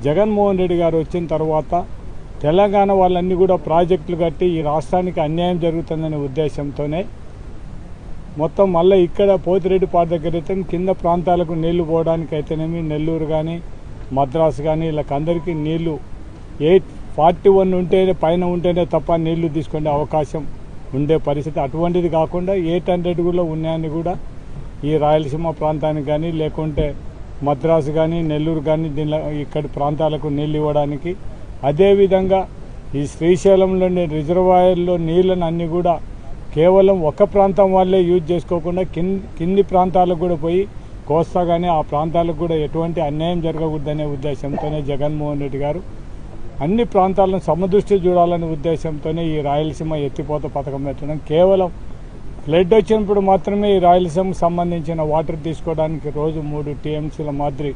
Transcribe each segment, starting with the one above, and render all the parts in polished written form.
జగన్మోహన్ రెడ్డి గారు వచ్చిన తర్వాత తెలంగాణ వాళ్ళన్నీ కూడా ప్రాజెక్టులు కట్టి ఈ రాష్ట్రానికి అన్యాయం జరుగుతుందనే ఉద్దేశంతోనే మొత్తం మళ్ళీ ఇక్కడ పోతిరెడ్డిపాడు దగ్గర అయితే కింద ప్రాంతాలకు నీళ్లు పోవడానికి అయితేనేమి నెల్లూరు కానీ మద్రాసు కానీ వీళ్ళకందరికీ నీళ్లు 841 ఉంటేనే పైన ఉంటేనే తప్ప నీళ్లు తీసుకునే అవకాశం ఉండే పరిస్థితి. అటువంటిది కాకుండా 800 కూడా ఉన్నాయని కూడా ఈ రాయలసీమ ప్రాంతానికి కానీ లేకుంటే మద్రాసు కానీ నెల్లూరు కానీ దీనిలో ఇక్కడి ప్రాంతాలకు నీళ్ళు ఇవ్వడానికి, అదేవిధంగా ఈ శ్రీశైలంలోని రిజర్వాయర్లో నీళ్ళను అన్నీ కూడా కేవలం ఒక ప్రాంతం వాళ్ళే యూజ్ చేసుకోకుండా కింది ప్రాంతాలకు కూడా పోయి కోస్తా కానీ ఆ ప్రాంతాలకు కూడా ఎటువంటి అన్యాయం జరగకూడదనే ఉద్దేశంతోనే జగన్మోహన్ రెడ్డి గారు అన్ని ప్రాంతాలను సమదృష్టి చూడాలనే ఉద్దేశంతోనే ఈ రాయలసీమ ఎత్తిపోత పథకం పెట్టడం. కేవలం ఫ్లడ్ వచ్చినప్పుడు మాత్రమే ఈ రాయలసీమకు సంబంధించిన వాటర్ తీసుకోవడానికి రోజు 3 టీఎంసీల మాదిరి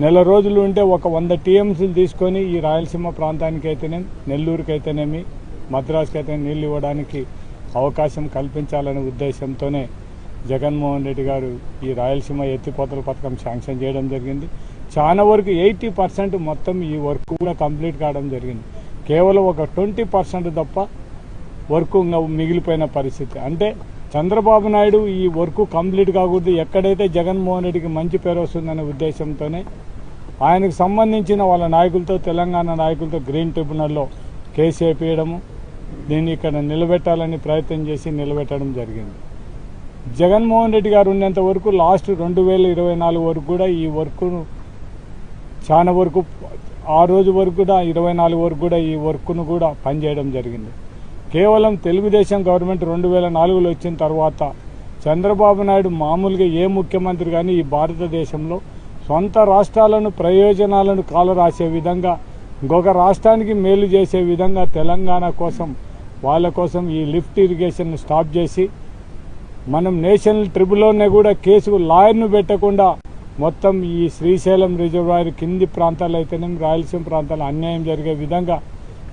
నెల రోజులు ఉంటే ఒక 100 టీఎంసీలు తీసుకొని ఈ రాయలసీమ ప్రాంతానికి అయితేనేమి నెల్లూరుకి అయితేనేమి మద్రాసుకి అయితే నీళ్ళు ఇవ్వడానికి అవకాశం కల్పించాలనే ఉద్దేశంతోనే జగన్మోహన్ రెడ్డి గారు ఈ రాయలసీమ ఎత్తిపోతల పథకం శాంక్షన్ చేయడం జరిగింది. చాలా వరకు 80% మొత్తం ఈ వర్క్ కూడా కంప్లీట్ కావడం జరిగింది. కేవలం ఒక 20% తప్ప వర్క్ మిగిలిపోయిన పరిస్థితి. అంటే చంద్రబాబు నాయుడు ఈ వర్క్ కంప్లీట్ కాకూడదు, ఎక్కడైతే జగన్మోహన్ రెడ్డికి మంచి పేరు వస్తుందనే ఉద్దేశంతోనే ఆయనకు సంబంధించిన వాళ్ళ నాయకులతో తెలంగాణ నాయకులతో గ్రీన్ ట్రిబ్యునల్లో కేసు వేయడము, దీన్ని ఇక్కడ నిలబెట్టాలని ప్రయత్నం చేసి నిలబెట్టడం జరిగింది. జగన్మోహన్ రెడ్డి గారు ఉన్నంత వరకు లాస్ట్ 2024 వరకు కూడా ఈ వర్క్ను చాలా వరకు ఆ రోజు వరకు కూడా 24 వరకు కూడా ఈ వర్క్ను కూడా పనిచేయడం జరిగింది. కేవలం తెలుగుదేశం గవర్నమెంట్ 2004లో వచ్చిన తర్వాత చంద్రబాబు నాయుడు మామూలుగా ఏ ముఖ్యమంత్రి కానీ ఈ భారతదేశంలో సొంత రాష్ట్రాలను ప్రయోజనాలను కాలరాసే విధంగా ఇంకొక రాష్ట్రానికి మేలు చేసే విధంగా తెలంగాణ కోసం వాళ్ళ కోసం ఈ లిఫ్ట్ ఇరిగేషన్ స్టాప్ చేసి మనం నేషనల్ ట్రిబ్యునల్లోనే కూడా కేసుకు లాయర్ను పెట్టకుండా మొత్తం ఈ శ్రీశైలం రిజర్వాయర్ కింది ప్రాంతాలు అయితేనేమి రాయలసీమ ప్రాంతాలు అన్యాయం జరిగే విధంగా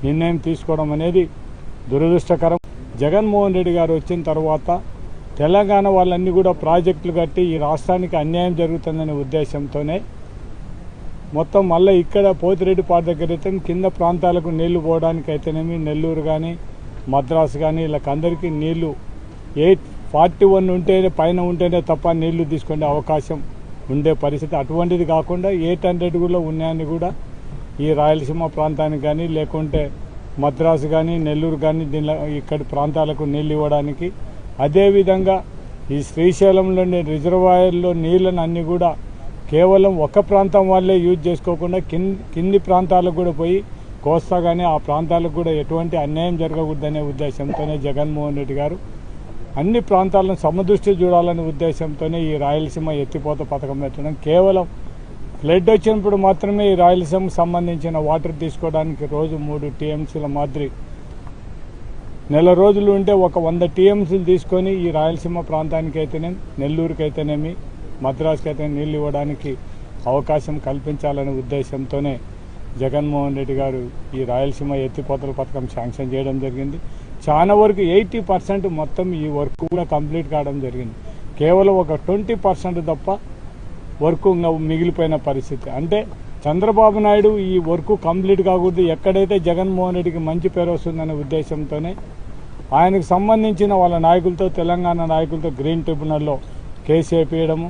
నిర్ణయం తీసుకోవడం అనేది దురదృష్టకరం. జగన్మోహన్ రెడ్డి గారు వచ్చిన తర్వాత తెలంగాణ వాళ్ళన్నీ కూడా ప్రాజెక్టులు కట్టి ఈ రాష్ట్రానికి అన్యాయం జరుగుతుందనే ఉద్దేశంతోనే మొత్తం మళ్ళీ ఇక్కడ పోతిరెడ్డిపాడు దగ్గర అయితే కింద ప్రాంతాలకు నీళ్లు పోవడానికి అయితేనేమి నెల్లూరు కానీ మద్రాసు కానీ వీళ్ళకందరికీ నీళ్లు 841 ఉంటేనే పైన ఉంటేనే తప్ప నీళ్లు తీసుకునే అవకాశం ఉండే పరిస్థితి. అటువంటిది కాకుండా 800 కూడా ఉన్నాయని కూడా ఈ రాయలసీమ ప్రాంతానికి కానీ లేకుంటే మద్రాసు కానీ నెల్లూరు కానీ దీనిలో ఇక్కడి ప్రాంతాలకు నీళ్ళు ఇవ్వడానికి, అదేవిధంగా ఈ శ్రీశైలంలోని రిజర్వాయర్లో నీళ్ళను అన్నీ కూడా కేవలం ఒక ప్రాంతం వాళ్ళే యూజ్ చేసుకోకుండా కింది ప్రాంతాలకు కూడా పోయి కోస్తా కానీ ఆ ప్రాంతాలకు కూడా ఎటువంటి అన్యాయం జరగకూడదనే ఉద్దేశంతోనే జగన్మోహన్ రెడ్డి గారు అన్ని ప్రాంతాలను సమదృష్టి చూడాలనే ఉద్దేశంతోనే ఈ రాయలసీమ ఎత్తిపోత పథకం పెట్టడం. కేవలం ఫ్లడ్ వచ్చినప్పుడు మాత్రమే ఈ రాయలసీమకు సంబంధించిన వాటర్ తీసుకోవడానికి రోజు 3 టీఎంసీల మాదిరి నెల రోజులు ఉంటే ఒక 100 టీఎంసీలు తీసుకొని ఈ రాయలసీమ ప్రాంతానికి అయితేనేమి నెల్లూరుకి అయితేనేమి మద్రాసుకి అయితే నీళ్ళు ఇవ్వడానికి అవకాశం కల్పించాలనే ఉద్దేశంతోనే జగన్మోహన్ రెడ్డి గారు ఈ రాయలసీమ ఎత్తిపోతల పథకం శాంక్షన్ చేయడం జరిగింది. చాలా వరకు 80% మొత్తం ఈ వర్క్ కూడా కంప్లీట్ కావడం జరిగింది. కేవలం ఒక 20% తప్ప వర్క్ మిగిలిపోయిన పరిస్థితి. అంటే చంద్రబాబు నాయుడు ఈ వర్క్ కంప్లీట్ కాకూడదు, ఎక్కడైతే జగన్మోహన్ రెడ్డికి మంచి పేరు వస్తుందనే ఉద్దేశంతోనే ఆయనకు సంబంధించిన వాళ్ళ నాయకులతో తెలంగాణ నాయకులతో గ్రీన్ ట్రిబ్యునల్లో కేసు వేయడము,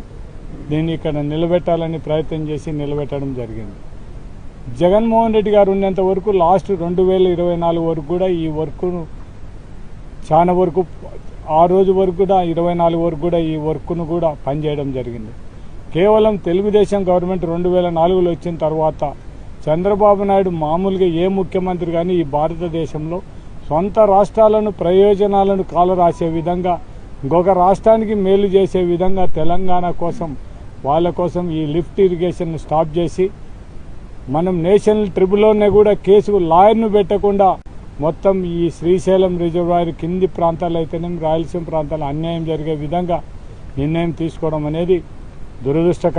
దీన్ని ఇక్కడ నిలబెట్టాలని ప్రయత్నం చేసి నిలబెట్టడం జరిగింది. జగన్మోహన్ రెడ్డి గారు ఉన్నంత వరకు లాస్ట్ 2024 వరకు కూడా ఈ వర్క్ను చాలా వరకు ఆ రోజు వరకు కూడా 24 వరకు కూడా ఈ వర్క్ను కూడా పనిచేయడం జరిగింది. కేవలం తెలుగుదేశం గవర్నమెంట్ 2004లో వచ్చిన తర్వాత చంద్రబాబు నాయుడు మామూలుగా ఏ ముఖ్యమంత్రి కానీ ఈ భారతదేశంలో సొంత రాష్ట్రాలను ప్రయోజనాలను కాలరాసే విధంగా ఇంకొక రాష్ట్రానికి మేలు చేసే విధంగా తెలంగాణ కోసం వాళ్ళ కోసం ఈ లిఫ్ట్ ఇరిగేషన్ స్టాప్ చేసి మనం నేషనల్ ట్రిబ్యునల్లోనే కూడా కేసుకు లాయర్ను పెట్టకుండా మొత్తం ఈ శ్రీశైలం రిజర్వాయర్ కింది ప్రాంతాలు అయితేనేమి రాయలసీమ ప్రాంతాలు అన్యాయం జరిగే విధంగా నిర్ణయం తీసుకోవడం అనేది దురదృష్టకరం.